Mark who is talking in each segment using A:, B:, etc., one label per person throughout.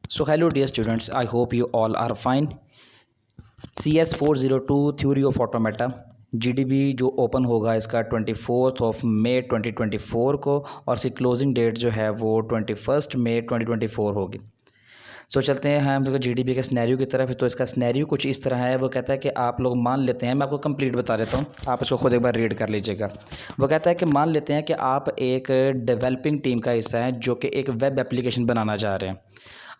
A: So hello dear students, I hope you all are fine. CS 402 theory of automata GDB जो open होगा इसका 24 मई 2024 को और इसकी क्लोजिंग डेट जो है वो 21 मई 2024 होगी। सो चलते हैं हम लोग GDB के स्नैरियो की तरफ। तो इसका स्नैरियो कुछ इस तरह है। वो कहता है कि आप लोग मान लेते हैं, मैं आपको कंप्लीट बता देता हूँ, आप इसको खुद एक बार रीड कर लीजिएगा। वो कहता है कि मान लेते हैं कि आप एक डेवलपिंग टीम का हिस्सा हैं जो कि एक वेब एप्लीकेशन बनाना चाह रहे हैं।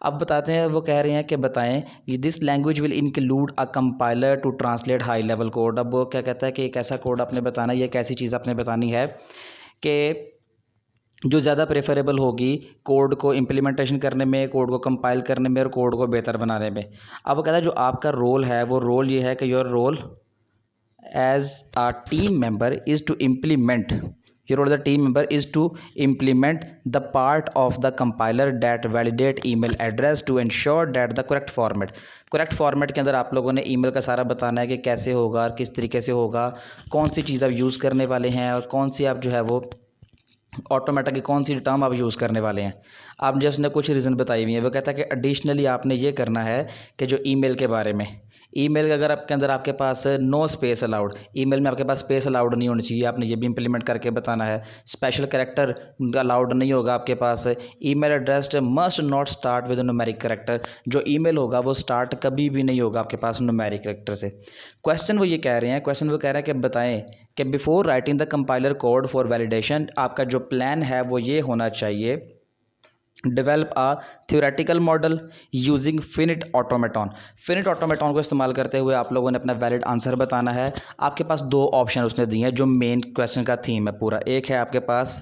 A: अब बताते हैं, वो कह रहे हैं कि बताएं कि this language will include a compiler to translate high level code. अब वो क्या कहता है कि एक ऐसा कोड आपने बताना है, ये एक ऐसी चीज़ आपने बतानी है कि जो ज़्यादा प्रेफरेबल होगी कोड को इम्प्लीमेंटेशन करने में, कोड को कंपाइल करने में और कोड को बेहतर बनाने में। अब वो कहता है जो आपका रोल है वो रोल ये है कि your role as a team member is to implement your role as a team member is to implement the part of the compiler that validate email address to ensure that the correct format के अंदर आप लोगों ने email का सारा बताना है कि कैसे होगा, किस तरीके से होगा, कौन सी चीज़ आप यूज़ करने वाले हैं और कौन सी आप जो है वो ऑटोमेटिक की कौन सी टर्म आप यूज़ करने वाले हैं। आप जस्ट ने कुछ रीज़न बताई हुई है। वो कहता है कि एडिशनली आपने ये करना है कि जो ईमेल के बारे में, ईमेल अगर आपके अंदर आपके पास नो स्पेस अलाउड, ईमेल में आपके पास स्पेस अलाउड नहीं होनी चाहिए, आपने ये भी इंप्लीमेंट करके बताना है। स्पेशल कैरेक्टर अलाउड नहीं होगा आपके पास। Email address must not start with numeric character, जो ईमेल होगा वो स्टार्ट कभी भी नहीं होगा आपके पास न्यूमेरिक कैरेक्टर से। क्वेश्चन वो ये कह रहे हैं, क्वेश्चन वो कह रहे हैं कि बताएं कि before writing the compiler code for validation, आपका जो प्लान है वो ये होना चाहिए, develop a theoretical model using finite automaton. Finite automaton को इस्तेमाल करते हुए आप लोगों ने अपना वैलिड आंसर बताना है। आपके पास दो ऑप्शन उसने दिए हैं जो मेन क्वेश्चन का थीम है पूरा। एक है आपके पास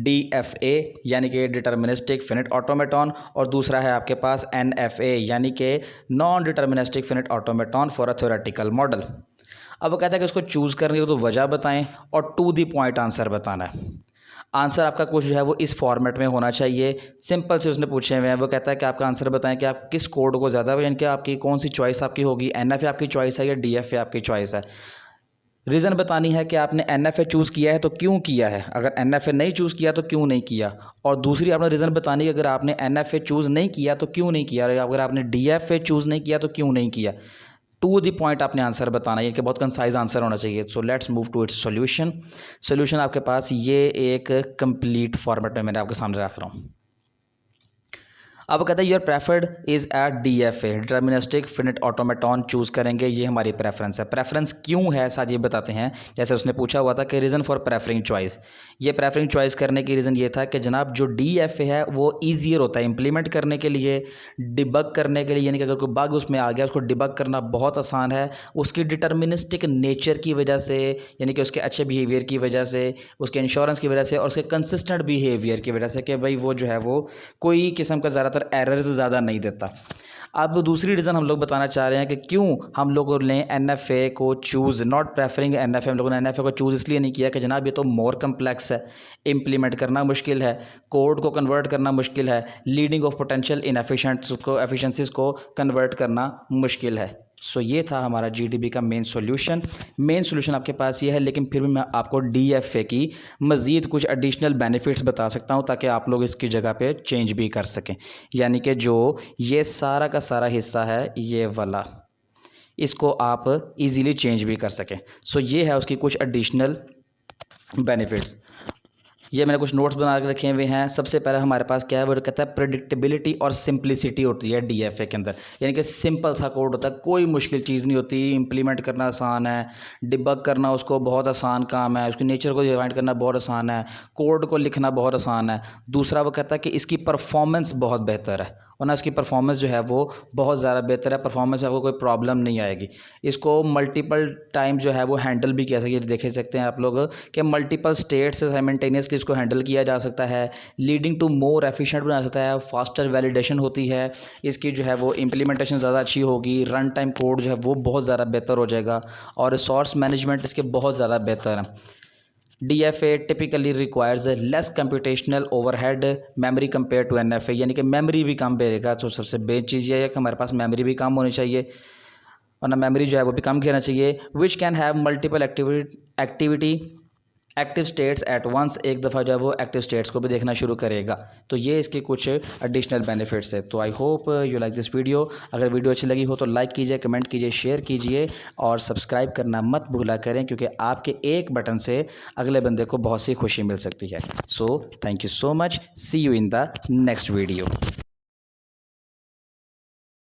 A: DFA यानी कि डिटर्मिनिस्टिक फिनिट ऑटोमेटॉन, और दूसरा है आपके पास NFA यानी कि non deterministic finite automaton for a theoretical model. अब वो कहता है कि उसको चूज़ करनी हो तो वजह बताएं और टू द पॉइंट आंसर बताना है। आंसर आपका कुछ जो है वो इस फॉर्मेट में होना चाहिए। सिंपल से उसने पूछे हुए हैं। वो कहता है कि आपका आंसर बताएं कि आप किस कोड को ज़्यादा, यानी कि आपकी कौन सी चॉइस आपकी होगी, NFA आपकी चॉइस है या DFA आपकी चॉइस है। रीज़न बतानी है कि आपने NFA चूज़ किया है तो क्यों किया है, अगर NFA नहीं चूज़ किया तो क्यों नहीं किया, और दूसरी आपने रीज़न बतानी है अगर आपने NFA चूज़ नहीं किया तो क्यों नहीं किया, अगर आपने DFA चूज़ नहीं किया तो क्यों नहीं किया। टू द पॉइंट आपने आंसर बताना है कि बहुत कंसाइज आंसर होना चाहिए। So let's move to its solution. Solution आपके पास ये एक कंप्लीट फॉर्मेट में मैंने आपके सामने रख रहा हूँ। अब कहता है your preferred is at DFA deterministic finite automaton choose करेंगे, ये हमारी प्रेफरेंस है। प्रेफरेंस क्यों है साथ ये बताते हैं। जैसे उसने पूछा हुआ था कि रीज़न फॉर प्रेफरिंग चॉइस, ये प्रेफरिंग चॉइस करने की रीज़न ये था कि जनाब जो DFA है वो ईजियर होता है इंप्लीमेंट करने के लिए, डिबग करने के लिए, यानी कि अगर कोई बग उसमें आ गया उसको डिबग करना बहुत आसान है। उसकी डिटर्मिनिस्टिक नेचर की वजह से, यानी कि उसके अच्छे बिहेवियर की वजह से, उसके इंश्योरेंस की वजह से और उसके कंसिस्टेंट बिहेवियर की वजह से कि भाई वो जो है वो कोई किस्म का ज़्यादातर एरर्स ज़्यादा नहीं देता। अब दूसरी रीज़न हम लोग बताना चाह रहे हैं कि क्यों हम लोगों ने NFA को चूज़, नॉट प्रेफरिंग NFA, हम लोगों ने NFA को चूज़ इसलिए नहीं किया कि जनाब ये तो मोर कम्प्लेक्स है, इम्प्लीमेंट करना मुश्किल है, कोड को कन्वर्ट करना मुश्किल है, लीडिंग ऑफ पोटेंशियल इनएफिशिएंट्स को, एफिशिएंसीज को कन्वर्ट करना मुश्किल है। सो ये था हमारा GDB का मेन सॉल्यूशन। मेन सॉल्यूशन आपके पास ये है, लेकिन फिर भी मैं आपको DFA की मज़ीद कुछ एडिशनल बेनिफिट्स बता सकता हूँ ताकि आप लोग इसकी जगह पे चेंज भी कर सकें। यानी कि जो ये सारा का सारा हिस्सा है ये वाला, इसको आप इजीली चेंज भी कर सकें। सो ये है उसकी कुछ एडिशनल बेनिफिट्स। ये मैंने कुछ नोट्स बना के रखे हुए हैं। सबसे पहले हमारे पास क्या है, वो कहता है प्रेडिक्टेबिलिटी और सिंप्लिसिटी होती है DFA के अंदर, यानी कि सिंपल सा कोड होता है, कोई मुश्किल चीज़ नहीं होती, इंप्लीमेंट करना आसान है, डिबग करना उसको बहुत आसान काम है, उसके नेचर को डिफाइन करना बहुत आसान है, कोड को लिखना बहुत आसान है। दूसरा वो कहता है कि इसकी परफॉर्मेंस बहुत बेहतर है, और ना इसकी परफॉर्मेंस जो है वो बहुत ज़्यादा बेहतर है, परफॉर्मेंस में आपको कोई प्रॉब्लम नहीं आएगी। इसको मल्टीपल टाइम जो है वो हैंडल भी किया सकते हैं, देख सकते हैं आप लोग कि मल्टीपल स्टेट से साइमल्टेनियसली इसको हैंडल किया जा सकता है, लीडिंग टू मोर एफिशिएंट बना सकता है, फास्टर वैलिडेशन होती है इसकी, जो है वो इम्प्लीमेंटेशन ज़्यादा अच्छी होगी, रन टाइम कोड जो है वो बहुत ज़्यादा बेहतर हो जाएगा, और रिसोर्स मैनेजमेंट इसके बहुत ज़्यादा बेहतर है। DFA typically requires less computational overhead memory compared to NFA, यानी कि मेमोरी भी कम बेरेगा। तो सबसे बेस्ट चीज़ ये है कि हमारे पास मेमोरी भी कम होनी चाहिए, और ना मेमोरी जो है वो भी कम घेरना चाहिए। Which can have multiple activity active states at once, एक दफ़ा जो है वो एक्टिव स्टेट्स को भी देखना शुरू करेगा। तो ये इसके कुछ एडिशनल बेनिफिट्स है। तो I hope you like this video. अगर वीडियो अच्छी लगी हो तो लाइक कीजिए, कमेंट कीजिए, शेयर कीजिए और सब्सक्राइब करना मत भूला करें, क्योंकि आपके एक बटन से अगले बंदे को बहुत सी खुशी मिल सकती है। So thank you so much, see you in the next video.